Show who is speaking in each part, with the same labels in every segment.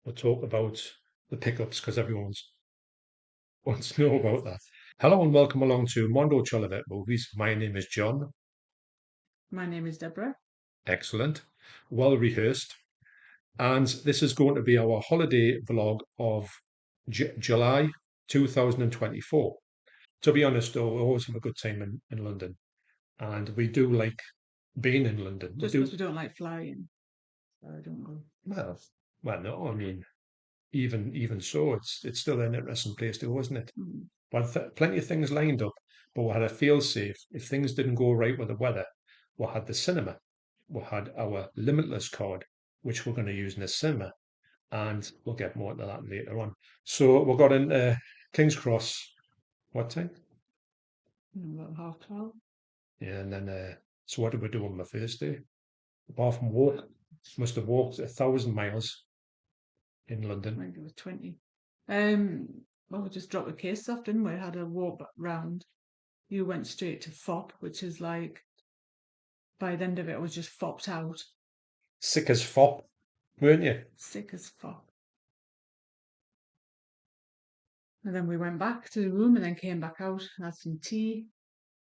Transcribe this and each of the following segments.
Speaker 1: we'll talk about the pickups because everyone wants to know about that. Hello and welcome along to Mondo Chelloveck Movies. My name is John.
Speaker 2: My name is Deborah.
Speaker 1: Excellent. Well rehearsed. And this is going to be our holiday vlog of July 2024. To be honest, though, we always have a good time in London. And we do like being in London. We
Speaker 2: Just
Speaker 1: do,
Speaker 2: because we don't like flying, so I don't go.
Speaker 1: well, well, no, I mean, even so, it's still an interesting place to go, isn't it?
Speaker 2: Mm.
Speaker 1: We had plenty of things lined up, but we had a fail safe. If things didn't go right with the weather, we had the cinema. We had our limitless card, which we're going to use in the cinema, and we'll get more into that later on. So we got in King's Cross. What time?
Speaker 2: About 12:30.
Speaker 1: Yeah, and then so what did we do on the first day? Apart from walk, must have walked 1,000 miles in London.
Speaker 2: Maybe it was 20. Well, we just dropped the case off, didn't we? Had a walk round. You went straight to FOP, which is like, by the end of it, I was just fopped out.
Speaker 1: Sick as fop, weren't you?
Speaker 2: Sick as fop. And then we went back to the room and then came back out, had some tea,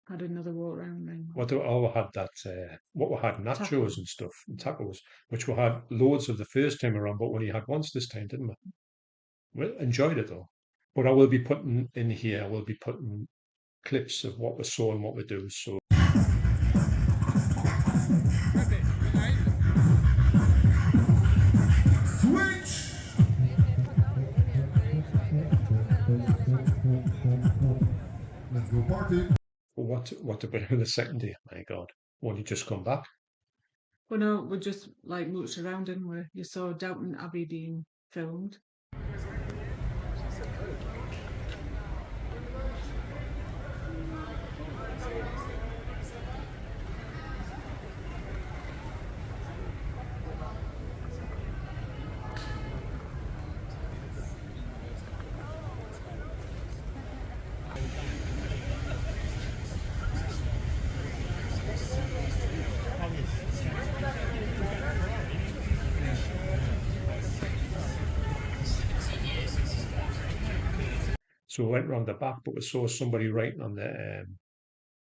Speaker 2: had another walk round. Then
Speaker 1: What do we had that? What we had
Speaker 2: taco.
Speaker 1: nachos and stuff and tacos, which we had loads of the first time around, but we only had once this time, didn't we? We enjoyed it though. But I will be putting in here. I will be putting clips of what we saw and what we do. So
Speaker 3: Switch! Let's go party.
Speaker 1: what about the second day? My God, only just come back.
Speaker 2: Well, no, we just like mooched around, didn't we? You saw Downton Abbey being filmed.
Speaker 1: So we went round the back, but we saw somebody writing on the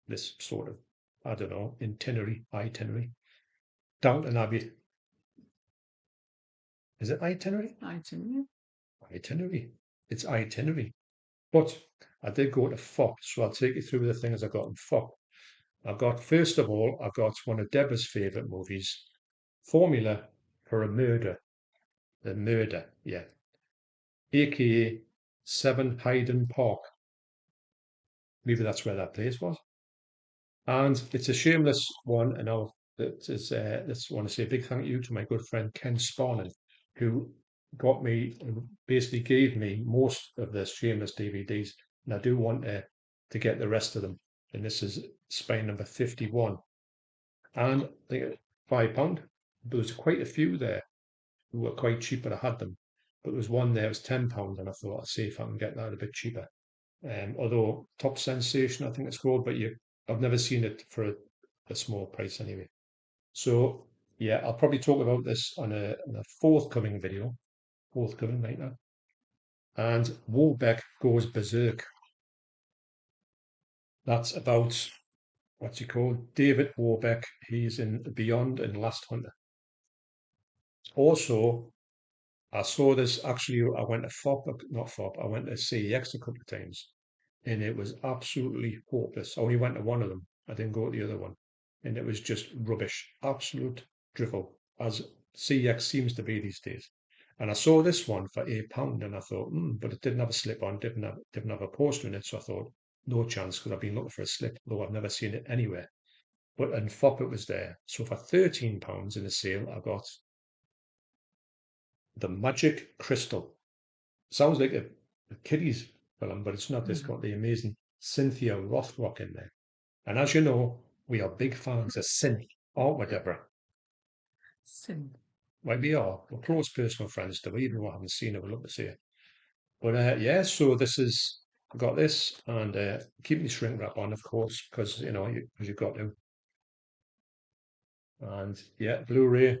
Speaker 1: this sort of, I don't know, itinerary. Downton Abbey. Is it itinerary?
Speaker 2: Itinerary.
Speaker 1: Itinerary. It's itinerary. But I did go to FOP, so I'll take you through the things I got in FOP. I got, first of all, I got one of Deborah's favourite movies, Formula for a Murder. The Murder, yeah. AKA 7 Hyden Park. Maybe that's where that place was. And it's a shameless one, and I'll just want to say a big thank you to my good friend Ken Sparnan, who got me, basically gave me most of the shameless DVDs, and I do want to get the rest of them. And this is spine number 51, and I think £5. There was quite a few there who were quite cheap, but I had them. But there was one there was £10, and I thought I'll see if I can get that a bit cheaper. Although Top Sensation, I think it's called, but I've never seen it for a small price anyway. So yeah, I'll probably talk about this on a forthcoming video, forthcoming right now. And Warbeck Goes Berserk. That's about, what's he called? David Warbeck. He's in Beyond and Last Hunter. Also, I saw this actually. I went to not FOP. I went to CEX a couple of times, and it was absolutely hopeless. I only went to one of them. I didn't go to the other one, and it was just rubbish, absolute drivel, as CX seems to be these days. And I saw this one for £8, and I thought, but it didn't have a slip on, didn't have a poster in it, so I thought, no chance, because I've been looking for a slip, though I've never seen it anywhere. But in FOP it was there. So for £13 in a sale, I got The Magic Crystal. Sounds like a kiddies film, but it's not. It's
Speaker 2: Mm.
Speaker 1: got the amazing Cynthia Rothrock in there. And as you know, we are big fans of synth, aren't we, Deborah?
Speaker 2: Sim.
Speaker 1: Well, we are. We're close personal friends, to even though I haven't seen her, we'd love to see her. But yeah, so this is, I got this, and keep the shrink wrap on, of course, because, because you've got to. And yeah, Blu-ray,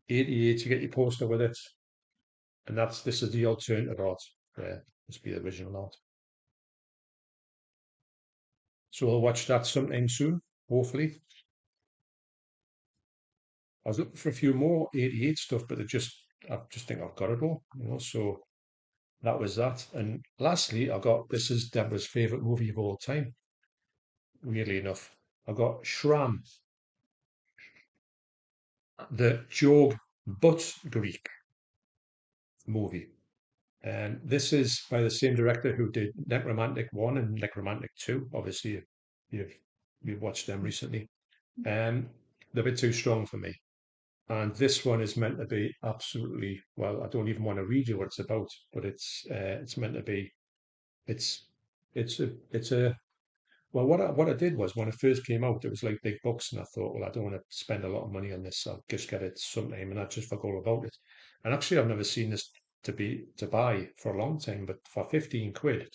Speaker 1: 88, you get your poster with it. And this is the alternative art. Must be the original art. So I'll watch that sometime soon, hopefully. I was looking for a few more 88 stuff, but I just think I've got it all, so that was that. And lastly, this is Deborah's favourite movie of all time, weirdly enough. I got Shram, the Joe Butt Greek movie. And this is by the same director who did Necromantic 1 and Necromantic 2. Obviously, you've watched them recently. They're a bit too strong for me. And this one is meant to be absolutely, well, I don't even want to read you what it's about, but it's meant to be, it's a well, what I did was when it first came out, it was like big bucks, and I thought, well, I don't want to spend a lot of money on this. I'll just get it sometime, and I just forgot about it. And actually, I've never seen this to buy for a long time, but for 15 quid,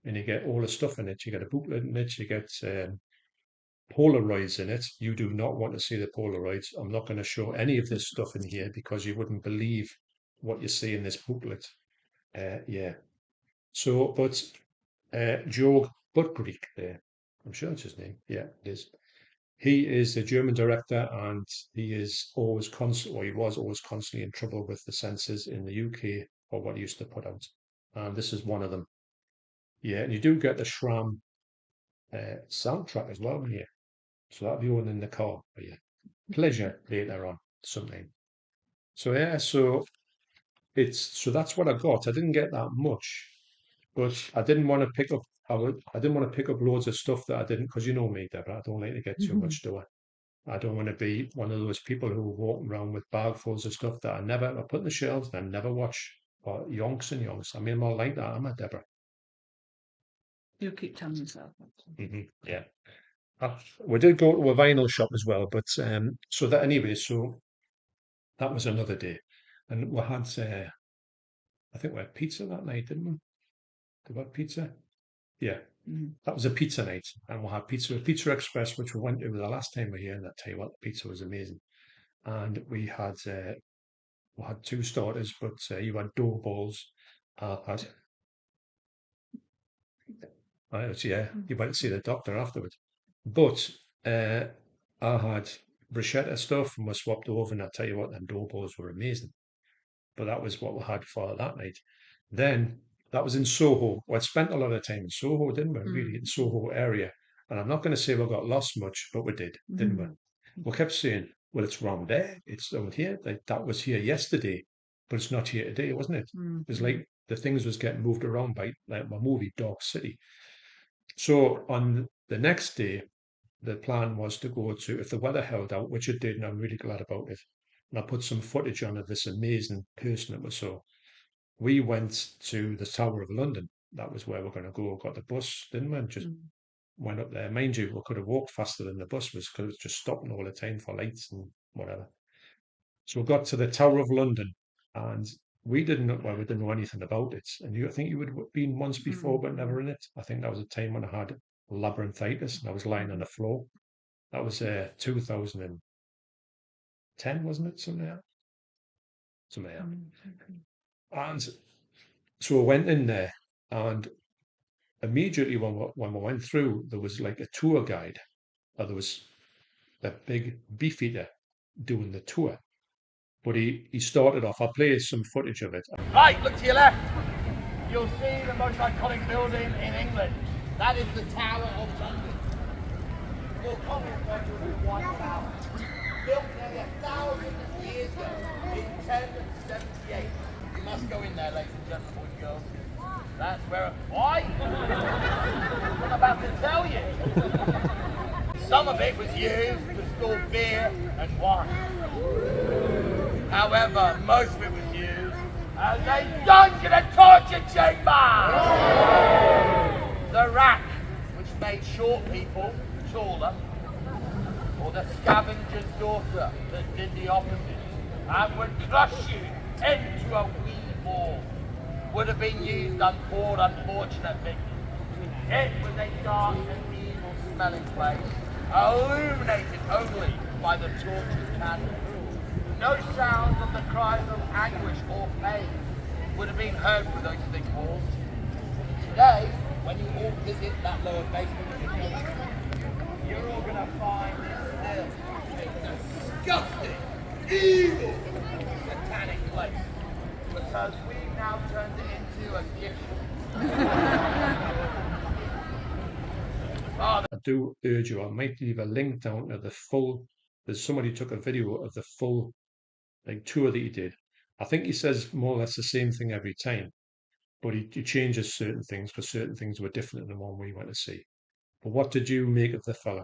Speaker 1: and you get all the stuff in it. You get a booklet in it. You get Polaroids in it. You do not want to see the Polaroids. I'm not going to show any of this stuff in here because you wouldn't believe what you see in this booklet. Yeah. So, but Georg Budgrich there. I'm sure it's his name. Yeah, it is. He is a German director, and he is always he was always constantly in trouble with the censors in the UK for what he used to put out. And this is one of them. Yeah, and you do get the Shram soundtrack as well here. So that'll be on in the car for you. Pleasure later on, sometime. So yeah, so that's what I got. I didn't get that much, but I didn't want to pick up. I didn't want to pick up loads of stuff that I didn't, because you know me, Deborah. I don't like to get too much, do I? I don't want to be one of those people who walk around with bagfuls of stuff that I put in the shelves and I never watch. Or yonks and yonks. I mean, I'm not like that, am I, Deborah?
Speaker 2: You keep telling yourself.
Speaker 1: Yeah. We did go to a vinyl shop as well, but so that anyway, so that was another day, and we had I think we had pizza that night, didn't we? Did we have pizza? Yeah, that was a pizza night, and we had Pizza Express, which we went to the last time we were here, and I tell you what, the pizza was amazing. And we had two starters, but you had dough balls. You went to see the doctor afterwards. But I had bruschetta stuff, and we swapped over, and I tell you what, them dough balls were amazing. But that was what we had for that night. Then that was in Soho. Well, I spent a lot of time in Soho, didn't we? Really, in Soho area. And I'm not going to say we got lost much, but we did, didn't we? We kept saying, well, it's round there, it's over here. That was here yesterday, but it's not here today, wasn't it? It was like the things was getting moved around by like my movie Dog City. So on the next day, the plan was to go to, if the weather held out, which it did, and I'm really glad about it. And I put some footage on of this amazing person that we saw. We went to the Tower of London. That was where we're going to go. Got the bus, didn't we? And just went up there. Mind you, we could have walked faster than the bus was, because it was just stopping all the time for lights and whatever. So we got to the Tower of London, and we didn't know anything about it. And I think you would have been once before, but never in it. I think that was a time when I had labyrinthitis and I was lying on the floor. That was 2010, wasn't it? Something like that. And so I went in there, and immediately when we went through, there was like a tour guide, or there was a big beefeater doing the tour. But he started off. I'll play some footage of it.
Speaker 4: Right, look to your left. You'll see the most iconic building in England. That is the Tower of London. More common White Tower. Built nearly 1,000 years ago in 1078. You must go in there, ladies and gentlemen, boys and girls. That's where. Why? I'm about to tell you. Some of it was used to store beer and wine. However, most of it was used as a dungeon and torture chamber. The rack, which made short people taller, or the scavenger's daughter that did the opposite and would crush you into a wee ball, would have been used on poor unfortunate victims. It was a dark and evil smelling place, illuminated only by the tortured candle. No sound of the cries of anguish or pain would have been heard through those thick walls. Today, when you all visit that lower basement of the building, you're all going to find this still disgusting, evil, satanic place. Because we've now turned it into a gift shop.
Speaker 1: I do urge you, I might leave a link down to the full, there's somebody took a video of the full tour that he did. I think he says more or less the same thing every time, but he changes certain things because certain things were different than the one we went to see. But what did you make of the fella?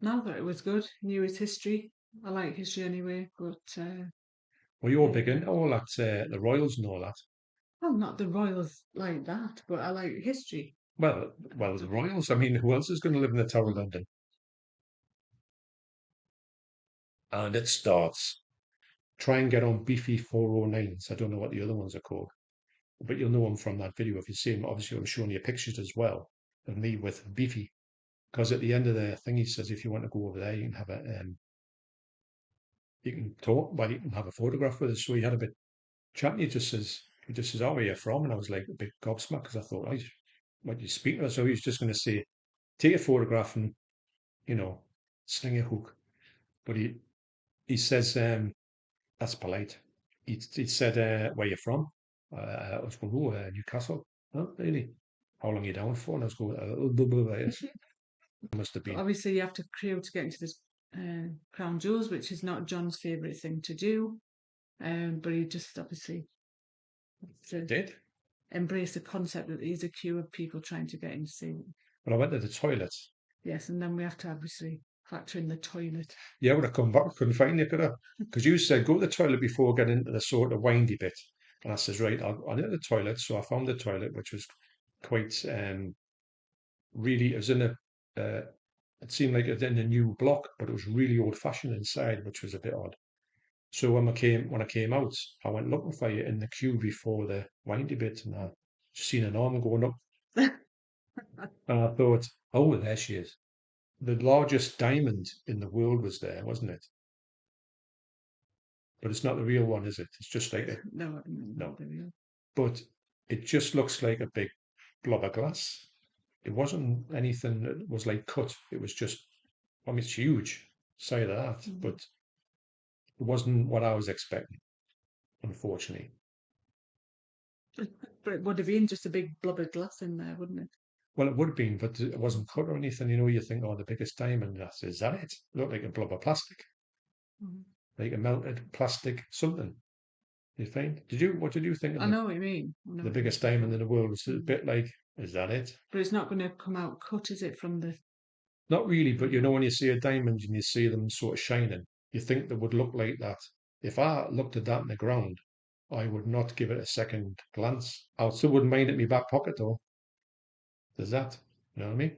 Speaker 2: No, but it was good. Knew his history. I like history anyway, but
Speaker 1: Well, you're big into all that, the royals and all that.
Speaker 2: well, not the royals like that, but I like history.
Speaker 1: Well, the royals. I mean, who else is going to live in the Tower of London? And it starts. Try and get on Beefy 409s. I don't know what the other ones are called, but you'll know them from that video if you see them. Obviously, I'm showing you pictures as well of me with Beefy, because at the end of the thing, he says if you want to go over there, you can have you can talk, well, you can have a photograph with us. So he had a bit chatting. He just says, "Oh, where are you from?" And I was like a bit gobsmacked because I thought, "Oh, what you speaking of?" So he's just going to say, "Take a photograph and sling a hook." But he says, "That's polite." He said, "Where you from?" I was going, "Oh, Newcastle." "Oh, really? How long are you down for?" And I was going, must have been.
Speaker 2: Obviously, you have to queue to get into this crown jewels, which is not John's favourite thing to do. But he just obviously
Speaker 1: Did.
Speaker 2: Embrace the concept that there's a queue of people trying to get in to see it.
Speaker 1: But I went to the toilet.
Speaker 2: Yes, and then we have to obviously factor in the toilet.
Speaker 1: Yeah, when I come back, I couldn't find you, could I? Because you said go to the toilet before getting into the sort of windy bit. And I says, right, I'll into the toilet. So I found the toilet, which was quite really, it was in it seemed like it was in a new block, but it was really old fashioned inside, which was a bit odd. So when I came out, I went looking for you in the queue before the windy bit, and I seen an arm going up, and I thought, oh, there she is. The largest diamond in the world was there, wasn't it? But it's not the real one, is it? It's just like a
Speaker 2: No.
Speaker 1: but it just looks like a big blob of glass. It wasn't anything that was like cut. It was just, I mean, it's huge, say that, but it wasn't what I was expecting, unfortunately.
Speaker 2: But it would have been just a big blob of glass in there, wouldn't it?
Speaker 1: Well, it would have been, but it wasn't cut or anything. You think, oh, the biggest diamond, is that it? It looked like a blob of plastic, like a melted plastic something. You think? What did you think of
Speaker 2: I know what you mean.
Speaker 1: the biggest diamond in the world? Was a bit like, is that it?
Speaker 2: But it's not going to come out cut, is it, from the...
Speaker 1: Not really, but when you see a diamond and you see them sort of shining, you think they would look like that. If I looked at that in the ground, I would not give it a second glance. I still wouldn't mind it in my back pocket though. There's that. You know what I mean?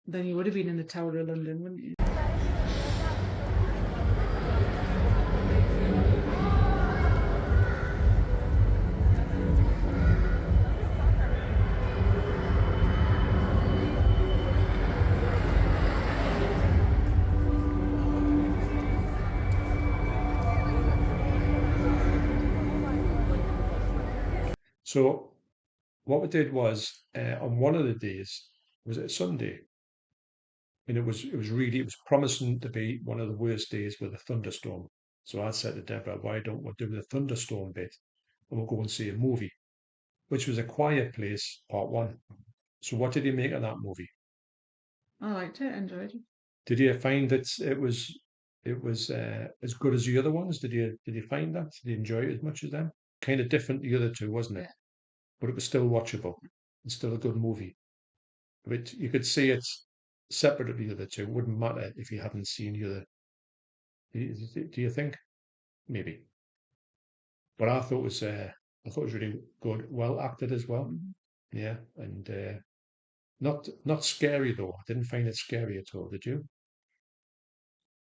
Speaker 2: Then you would have been in the Tower of London, wouldn't you?
Speaker 1: So what we did was on one of the days, was it a Sunday? And it was promising to be one of the worst days with a thunderstorm. So I said to Deborah, why don't we do the thunderstorm bit and we'll go and see a movie, which was A Quiet Place Part 1. So what did you make of that movie?
Speaker 2: I liked it, enjoyed it.
Speaker 1: Did you find that it was as good as the other ones? Did you find that? Did you enjoy it as much as them? Kind of different the other two, wasn't it?
Speaker 2: Yeah.
Speaker 1: But it was still watchable. It's still a good movie. But you could see it separate of the other two. It wouldn't matter if you hadn't seen the other. Do you think? Maybe. But I thought it was really good, well acted as well. Yeah, and not scary though. I didn't find it scary at all. Did you?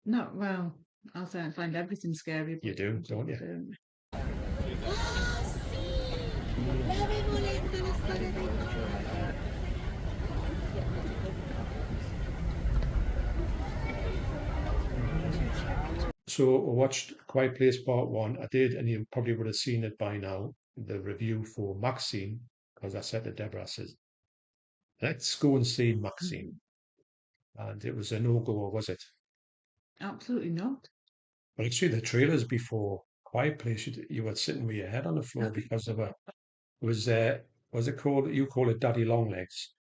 Speaker 2: No, well, I find everything scary.
Speaker 1: You do, don't you? So I watched Quiet Place Part 1. I did, and you probably would have seen it by now. the review for Maxine, because I said to Deborah, I says, let's go and see Maxine. And it was a no-go, was it?
Speaker 2: Absolutely not.
Speaker 1: Well, actually, the trailers before Quiet Place, you were sitting with your head on the floor because of was it called, you call it Daddy Longlegs,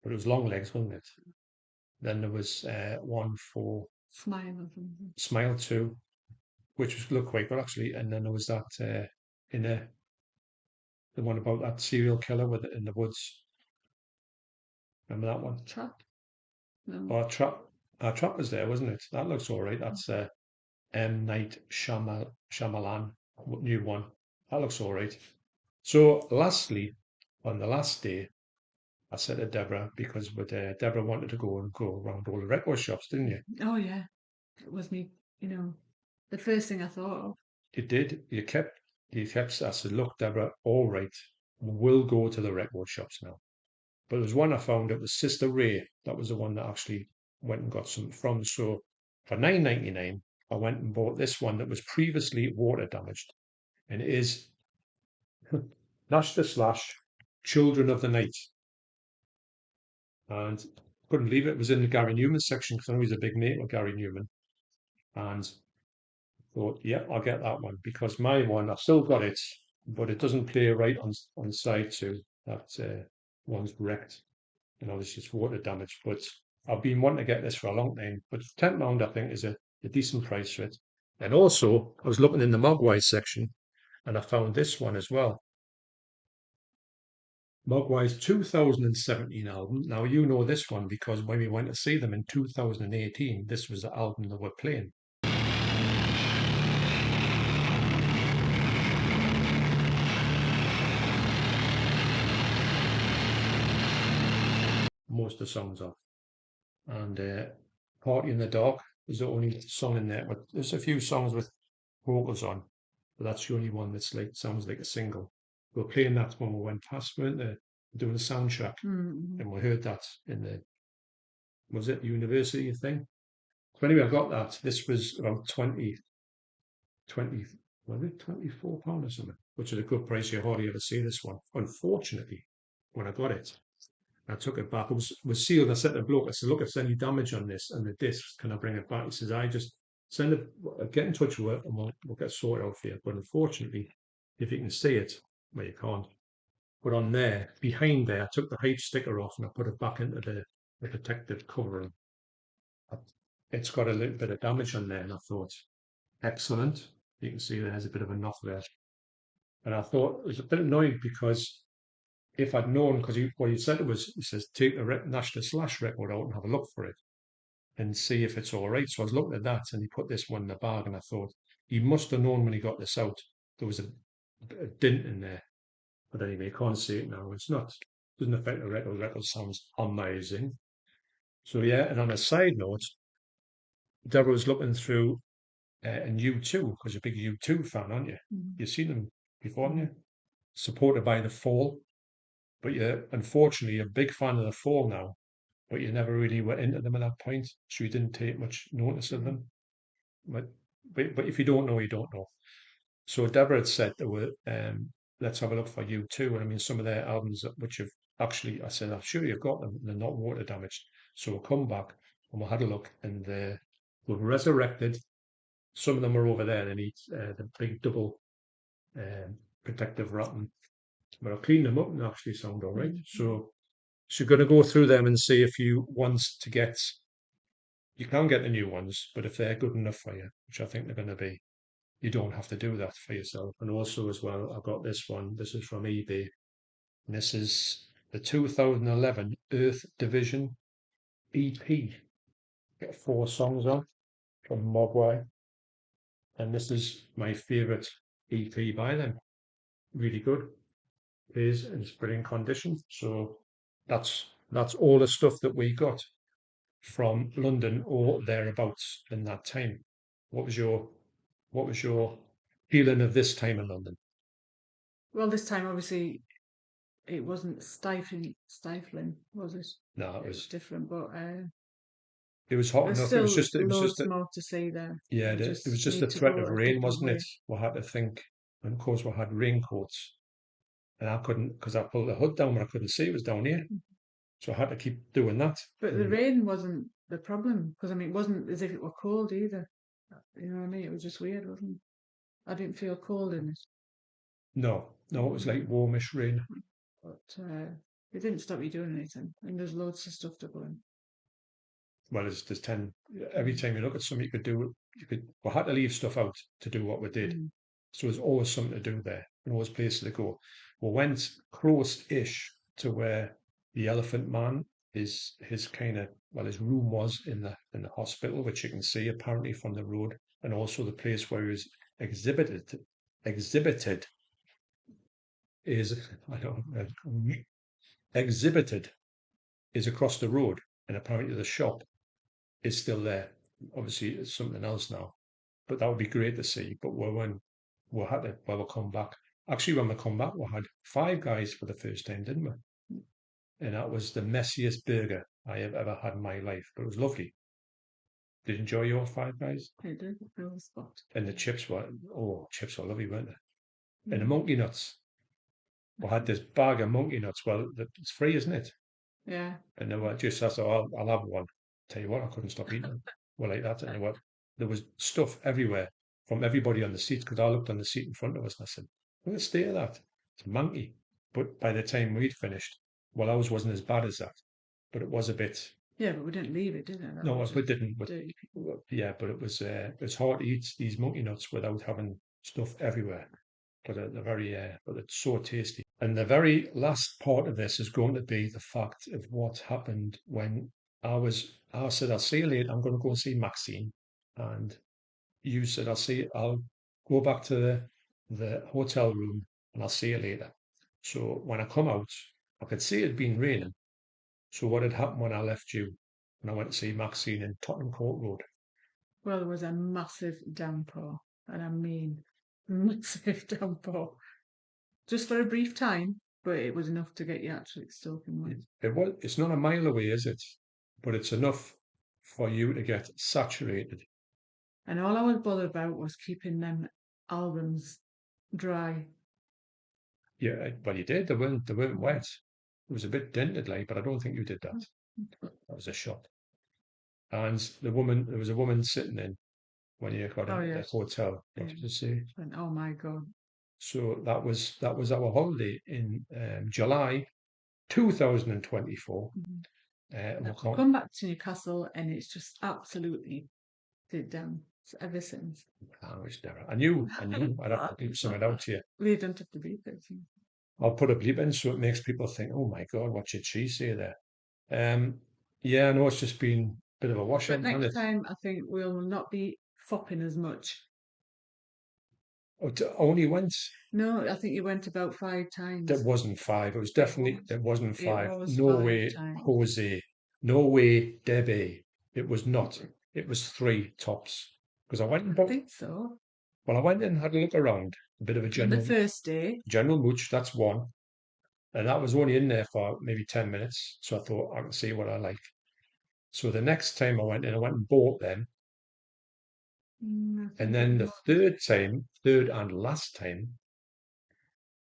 Speaker 1: but it was Longlegs, wasn't it? Then there was one for
Speaker 2: Smile or something.
Speaker 1: Smile 2, which was looked quite good actually, and then there was that the one about that serial killer with it in the woods. Remember that one?
Speaker 2: Trap? No.
Speaker 1: Oh, Trap was there, wasn't it? That looks all right. That's M. Night Shyamalan, new one. That looks all right. So, lastly, on the last day, I said to Deborah, because Deborah wanted to go around all the record shops, didn't you?
Speaker 2: Oh, yeah. It was me, the first thing I thought of.
Speaker 1: You did. You kept. I said, look, Deborah, all right, we'll go to the record shops now. But there was one I found. It was Sister Ray. That was the one that actually went and got something from. So for $9.99, I went and bought this one that was previously water damaged, and it is Nash the Slash, Children of the Night. And couldn't believe it was in the Gary Newman section because I know he's a big mate with Gary Newman. And thought, yeah, I'll get that one because my one, I've still got it, but it doesn't play right on side 2. That one's wrecked. Obviously it's water damage. But I've been wanting to get this for a long time. But £10, I think, is a decent price for it. And also, I was looking in the Mogwai section, and I found this one as well. Mogwai's 2017 album. Now, you know this one because when we went to see them in 2018, this was the album they were playing. Most of the songs are. And Party in the Dark is the only song in there. But there's a few songs with vocals on, but that's the only one that's sounds like a single. We were playing that when we went past, weren't they? Doing the soundtrack, and we heard that in the university thing. So anyway, I got that. This was about 20, was it £24 or something, which is a good price. You hardly ever see this one. Unfortunately, when I got it, I took it back. It was sealed. I said to the bloke, I said, look, if there's any damage on this and the discs, can I bring it back? He says, I just get in touch with it and we'll get sorted out for you. But unfortunately, if you can see it, well, you can't. But on there, behind there, I took the hype sticker off and I put it back into the protective covering. It's got a little bit of damage on there, and I thought, excellent. You can see there's a bit of a knot there. And I thought it was a bit annoying because if I'd known, because what he said was, he says, take the Nash the Slash record out and have a look for it and see if it's all right. So I was looking at that and he put this one in the bag and I thought, he must have known when he got this out. There was a dint in there. But anyway, you can't see it now. It's not, doesn't affect the record. The record sounds amazing. So yeah, and on a side note, Deborah was looking through and U2, because you're a big U2 fan, aren't you? You've seen them before, haven't you? Supported by The Fall. But you're unfortunately a big fan of The Fall now, but you never really were into them at that point, so you didn't take much notice of them. But if you don't know, you don't know. So Deborah had said there were, let's have a look for U2. And I mean, some of their albums which have actually, I said, I'm sure you've got them, they're not water damaged. So we'll come back and we'll have a look, and we've resurrected. Some of them are over there. They need the big double protective wrapping. But I'll clean them up and actually sound all right. So you're going to go through them and see if you want to get, you can get the new ones, but if they're good enough for you, which I think they're going to be, you don't have to do that for yourself. And also as well, I've got this one. This is from eBay. And this is the 2011 Earth Division EP. Got 4 songs on from Mogwai. And this is my favourite EP by them. Really good. It is in brilliant condition. So that's all the stuff that we got from London or thereabouts in that time. What was your feeling of this time in London?
Speaker 2: Well, this time obviously it wasn't stifling, was it?
Speaker 1: No,
Speaker 2: it was different, but
Speaker 1: it was hot enough. It was just
Speaker 2: loads more to see there.
Speaker 1: Yeah, it was just a threat of rain, wasn't it? We had to think and of course we had raincoats, and I couldn't, because I pulled the hood down, but I couldn't see it was down here, so I had to keep doing that.
Speaker 2: But the rain wasn't the problem, because I mean, it wasn't as if it were cold either. You know what I mean? It was just weird, wasn't it? I didn't feel cold in it,
Speaker 1: No, it was like warmish rain.
Speaker 2: but it didn't stop you doing anything. And there's loads of stuff to go in.
Speaker 1: Well, there's 10, every time you look at something you could do, we had to leave stuff out to do what we did. So there's always something to do there, and always places to go. We went close-ish to where the Elephant Man his room was in the hospital, which you can see apparently from the road, and also the place where he was exhibited is exhibited is across the road, and apparently the shop is still there. Obviously, it's something else now, but that would be great to see. But we'll come back. Actually, when we come back, we had Five Guys for the first time, didn't we? And that was the messiest burger I have ever had in my life, but it was lovely. Did you enjoy your Five Guys?
Speaker 2: I did. It was spot.
Speaker 1: And the chips were lovely, weren't they? And the monkey nuts. We had this bag of monkey nuts. Well, it's free, isn't it?
Speaker 2: Yeah.
Speaker 1: And they were just, I thought, I'll have one. Tell you what, I couldn't stop eating them. Well, like that. And there was stuff everywhere from everybody on the seats, because I looked on the seat in front of us and I said, look at the state of that. It's manky. But by the time we'd finished, well, ours wasn't as bad as that, but it was a bit.
Speaker 2: Yeah, but we didn't leave it, did it?
Speaker 1: No, we didn't. But, yeah, but it was hard to eat these monkey nuts without having stuff everywhere. But but it's so tasty. And the very last part of this is going to be the fact of what happened when I said, I'll see you later. I'm going to go and see Maxine. And you said, I'll go back to the hotel room and I'll see you later. So when I come out, I could see it had been raining. So what had happened when I left you, when I went to see Maxine in Tottenham Court Road?
Speaker 2: Well, there was a massive downpour, and I mean massive downpour. Just for a brief time, but it was enough to get you actually soaking wet.
Speaker 1: It's not a mile away, is it? But it's enough for you to get saturated.
Speaker 2: And all I was bothered about was keeping them albums dry.
Speaker 1: Yeah, well, you did. They weren't wet. It was a bit dented, like, but I don't think you did that. That was a shot. And there was a woman sitting in when you got into the hotel. What did you say?
Speaker 2: Oh my God.
Speaker 1: So that was our holiday in July 2024.
Speaker 2: I've come back to Newcastle and it's just absolutely dead down ever since.
Speaker 1: I knew I'd have to bleep something out here.
Speaker 2: We don't have to bleep it.
Speaker 1: I'll put a bleep in so it makes people think, oh my God, what did she say there? Yeah, I know it's just been a bit of a washout.
Speaker 2: But next time, I think we'll not be fopping as much.
Speaker 1: Oh, only once?
Speaker 2: No, I think you went about 5 times.
Speaker 1: That wasn't 5. It was definitely, it wasn't 5.
Speaker 2: It was
Speaker 1: no
Speaker 2: 5
Speaker 1: way,
Speaker 2: times.
Speaker 1: Jose. No way, Debbie. It was not. It was 3 tops. Because I went and
Speaker 2: I think so.
Speaker 1: Well, I went and had a look around. A bit of a general.
Speaker 2: The first day.
Speaker 1: General mooch, that's 1. And that was only in there for maybe 10 minutes. So I thought, I can see what I like. So the next time I went in, I went and bought them. And then the third and last time,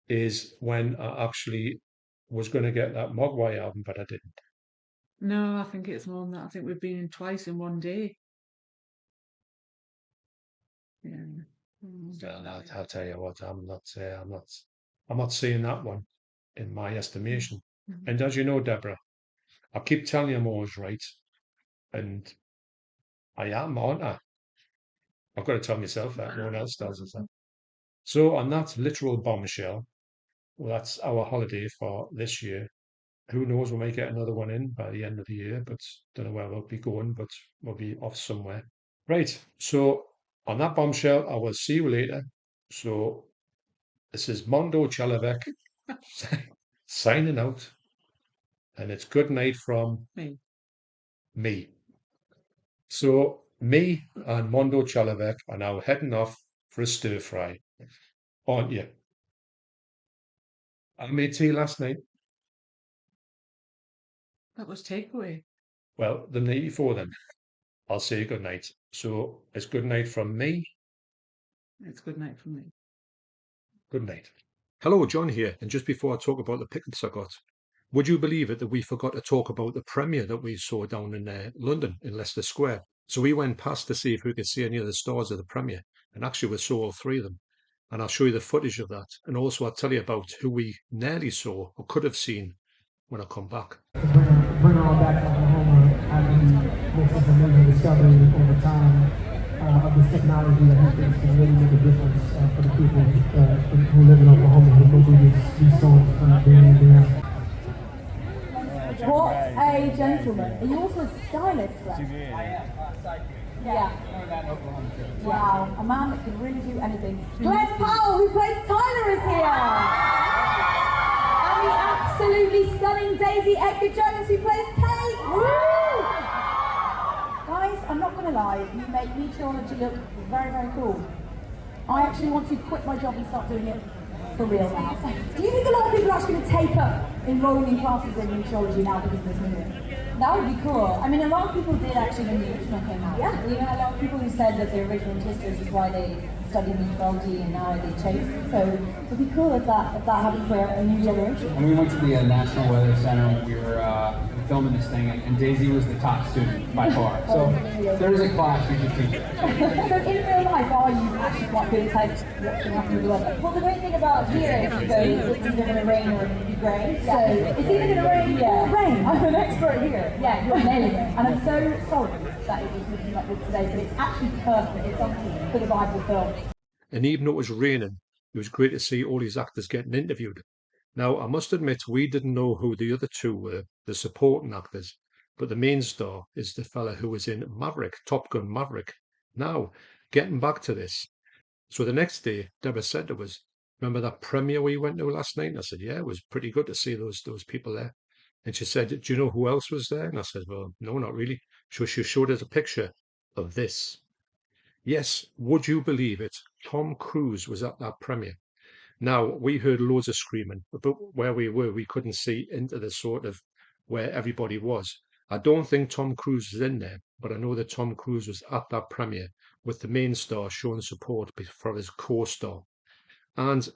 Speaker 1: is when I actually was going to get that Mogwai album, but I didn't.
Speaker 2: No, I think it's more than that. I think we've been in twice in one day. Yeah.
Speaker 1: I'll tell you what, I'm not seeing that one in my estimation. Mm-hmm. And as you know, Deborah, I keep telling you I'm always right, and I am, aren't I? I've got to tell myself that. No one else tells us that. So on that literal bombshell, well, that's our holiday for this year. Who knows, we might get another one in by the end of the year, but don't know where we'll be going, but we'll be off somewhere. Right, so on that bombshell, I will see you later. So this is Mondo Chelloveck signing out, and it's good night from me. So me and Mondo Chelloveck are now heading off for a stir fry, aren't you? I made tea last night.
Speaker 2: That was takeaway.
Speaker 1: Well, the night before then, I'll say good night. So it's good night from me.
Speaker 2: It's good night from me.
Speaker 1: Good night. Hello, John here. And just before I talk about the pickups I got, would you believe it that we forgot to talk about the premiere that we saw down in London in Leicester Square? So we went past to see if we could see any of the stars of the premiere, and actually we saw all three of them. And I'll show you the footage of that, and also I'll tell you about who we nearly saw or could have seen when I come back.
Speaker 5: Bring her all back to Oklahoma and make such amazing discovery over time of this technology that he thinks can really make a difference for the people who live in Oklahoma who will do these songs day in and day out.
Speaker 6: What a gentleman. Are you also a stylist? Yeah. Wow, a man that can really do anything. Glenn Powell, who plays Tyler, is here. And the absolutely stunning Daisy Edgar-Jones, who plays Kate. Woo! Guys, I'm not going to lie, you make meteorology look very, very cool. I actually want to quit my job and start doing it for real now. Do you think a lot of people are actually going to take up enrolling in classes in meteorology now because of this movie? That would be cool. I mean, a lot of people did actually when the original came out. Yeah. You know, a lot of people who said that the original Twisters is why they studied meteorology and now they chase. So it would be cool if that happened for a new generation.
Speaker 7: And we went to the National Weather Center when we were filming this thing, and Daisy was the top student by far. So there's a class you can teach her.
Speaker 6: So in real life, are you actually quite good at what's going to happen with the weather? Well, the great thing about here is it's either going to rain or it's going to be grey. So it's either going to rain or rain. I'm an expert here. Yeah, you're nailing it. And I'm so sorry that it was looking like this today, but it's actually perfect. It's something for the Bible film.
Speaker 1: And even though it was raining, it was great to see all these actors getting interviewed. Now, I must admit, we didn't know who the other two were, the supporting actors, but the main star is the fella who was in Maverick, Top Gun Maverick. Now, getting back to this. So the next day, Deborah said to us, remember that premiere we went to last night? And I said, yeah, it was pretty good to see those people there. And she said, do you know who else was there? And I said, well, no, not really. So she showed us a picture of this. Yes, would you believe it? Tom Cruise was at that premiere. Now, we heard loads of screaming, but where we were, we couldn't see into the sort of where everybody was. I don't think Tom Cruise was in there, but I know that Tom Cruise was at that premiere with the main star showing support for his co-star. And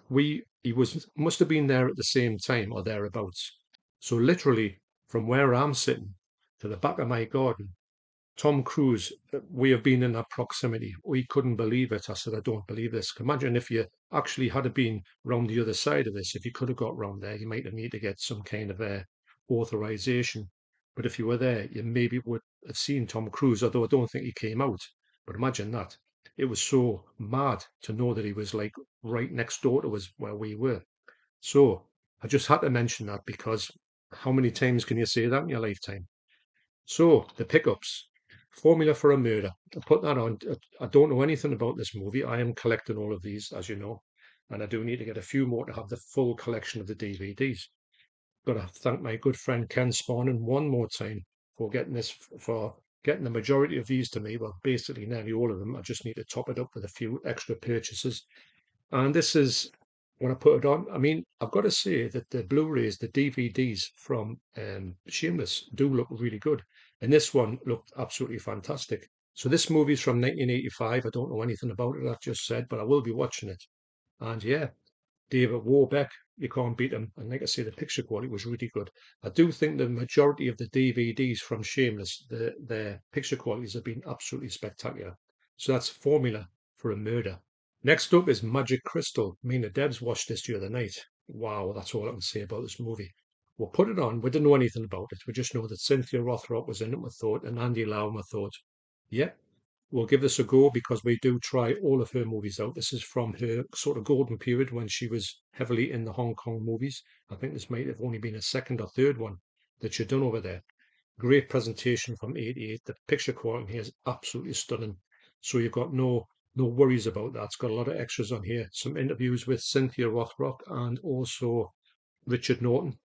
Speaker 1: must have been there at the same time or thereabouts. So literally, from where I'm sitting to the back of my garden, Tom Cruise, we have been in that proximity. We couldn't believe it. I said, I don't believe this. Imagine if you actually had been round the other side of this, if you could have got round there, you might have needed to get some kind of authorization. But if you were there, you maybe would have seen Tom Cruise, although I don't think he came out. But imagine that. It was so mad to know that he was like right next door to us where we were. So I just had to mention that because how many times can you say that in your lifetime? So the pickups. Formula for a Murder. I put that on. I don't know anything about this movie. I am collecting all of these, as you know, and I do need to get a few more to have the full collection of the DVDs. Got to thank my good friend Ken Sparnan one more time for getting the majority of these to me. Well, basically nearly all of them. I just need to top it up with a few extra purchases. And this is when I put it on. I mean, I've got to say that the Blu-rays, the DVDs from Shameless do look really good. And this one looked absolutely fantastic. So this movie's from 1985. I don't know anything about it, I've just said, but I will be watching it. And yeah, David Warbeck, you can't beat him. And like I say, the picture quality was really good. I do think the majority of the DVDs from Shameless, their picture qualities have been absolutely spectacular. So that's Formula for a Murder. Next up is Magic Crystal. Me and the Debs watched this the other night. Wow, that's all I can say about this movie. We'll put it on. We didn't know anything about it. We just know that Cynthia Rothrock was in it, we thought, and Andy Lau, we thought, yeah, we'll give this a go because we do try all of her movies out. This is from her sort of golden period when she was heavily in the Hong Kong movies. I think this might have only been a second or third one that she'd done over there. Great presentation from 88. The picture quality here is absolutely stunning. So you've got no worries about that. It's got a lot of extras on here. Some interviews with Cynthia Rothrock and also Richard Norton,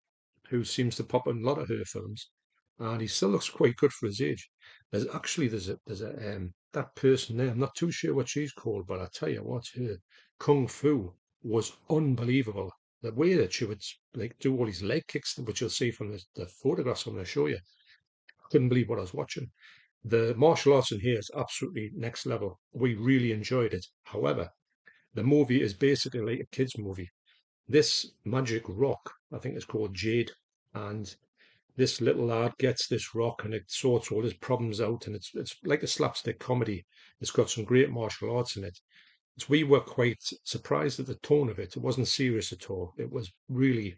Speaker 1: who seems to pop in a lot of her films, and he still looks quite good for his age. There's that person there. I'm not too sure what she's called, but I tell you what, her kung fu was unbelievable. The way that she would like do all these leg kicks, which you'll see from the photographs I'm going to show you, I couldn't believe what I was watching. The martial arts in here is absolutely next level. We really enjoyed it. However, the movie is basically like a kids' movie. This magic rock, I think it's called Jade, and this little lad gets this rock and it sorts all his problems out, and it's like a slapstick comedy. It's got some great martial arts in it. So we were quite surprised at the tone of it. It wasn't serious at all. It was really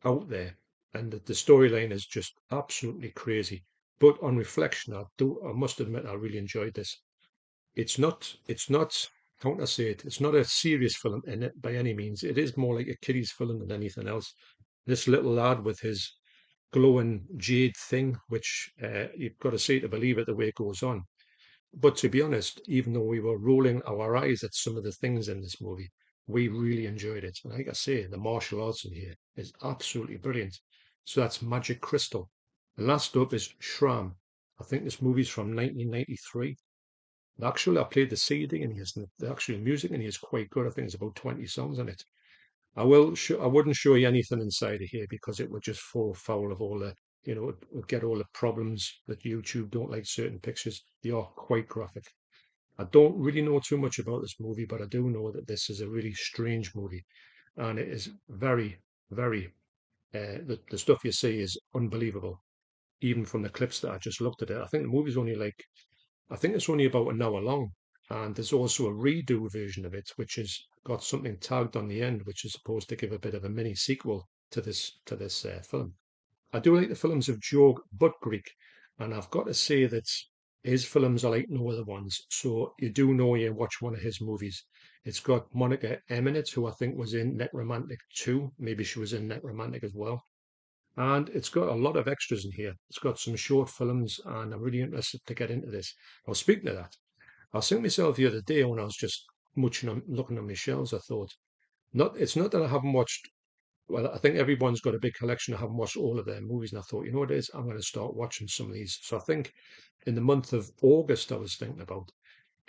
Speaker 1: out there, and the storyline is just absolutely crazy. But on reflection, I must admit I really enjoyed this. It's not how can I say it? It's not a serious film in it by any means. It is more like a kiddies film than anything else. This little lad with his glowing jade thing, which you've got to see to believe it the way it goes on. But to be honest, even though we were rolling our eyes at some of the things in this movie, we really enjoyed it. And like I say, the martial arts in here is absolutely brilliant. So that's Magic Crystal. The last up is Shram. I think this movie's from 1993. Actually, I played the CD and the actual music in here is quite good. I think there's about 20 songs in it. I wouldn't show you anything inside of here because it would just fall foul of all the, it would get all the problems that YouTube don't like certain pictures. They are quite graphic. I don't really know too much about this movie, but I do know that this is a really strange movie, and it is very, very. The stuff you see is unbelievable, even from the clips that I just looked at it. I think the movie's only I think it's only about an hour long, and there's also a redo version of it, which has got something tagged on the end, which is supposed to give a bit of a mini sequel to this film. I do like the films of Joe Budgrick, and I've got to say that his films are like no other ones. So you do know you watch one of his movies. It's got Monica M in it, who I think was in Necromantic 2. Maybe she was in Necromantic as well. And it's got a lot of extras in here. It's got some short films, and I'm really interested to get into this. Now, speaking of that, I was thinking myself the other day when I was just looking on my shelves, I thought, it's not that I haven't watched, well, I think everyone's got a big collection. I haven't watched all of their movies, and I thought, you know what it is? I'm going to start watching some of these. So I think in the month of August, I was thinking about,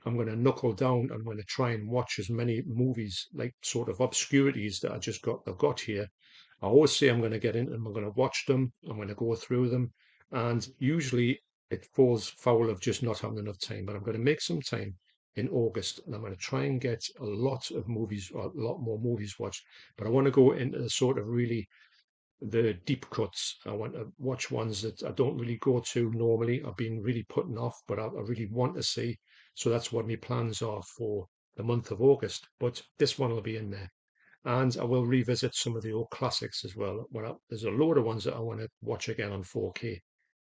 Speaker 1: I'm going to knuckle down. I'm going to try and watch as many movies, like sort of obscurities that I've got here. I always say I'm going to get into them. I'm going to watch them. I'm going to go through them. And usually it falls foul of just not having enough time. But I'm going to make some time in August, and I'm going to try and get a lot of movies, or a lot more movies watched. But I want to go into the sort of really the deep cuts. I want to watch ones that I don't really go to normally. I've been really putting off, but I really want to see. So that's what my plans are for the month of August. But this one will be in there. And I will revisit some of the old classics as well. There's a load of ones that I want to watch again on 4K,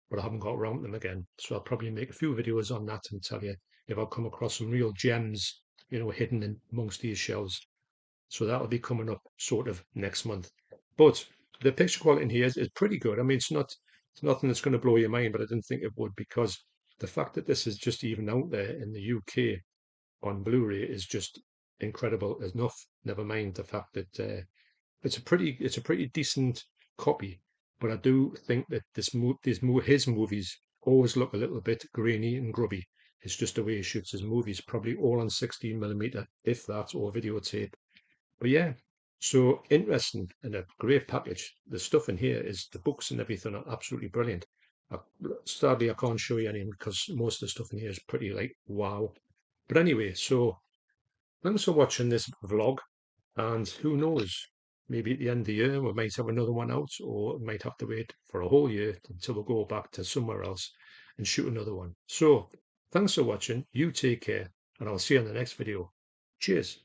Speaker 1: but I haven't got around to them again. So I'll probably make a few videos on that and tell you if I come across some real gems, hidden in amongst these shelves. So that'll be coming up sort of next month. But the picture quality in here is pretty good. I mean, it's nothing that's going to blow your mind, but I didn't think it would, because the fact that this is just even out there in the UK on Blu-ray is just incredible enough. Never mind the fact that it's a pretty decent copy. But I do think that his movies always look a little bit grainy and grubby. It's just the way he shoots his movies, probably all on 16mm, if that, or videotape. But yeah, so interesting and a great package. The stuff in here is the books and everything are absolutely brilliant. Sadly, I can't show you any because most of the stuff in here is pretty like wow. But anyway, so thanks for watching this vlog, and who knows, maybe at the end of the year we might have another one out, or we might have to wait for a whole year until we go back to somewhere else and shoot another one. So thanks for watching, you take care, and I'll see you in the next video. Cheers.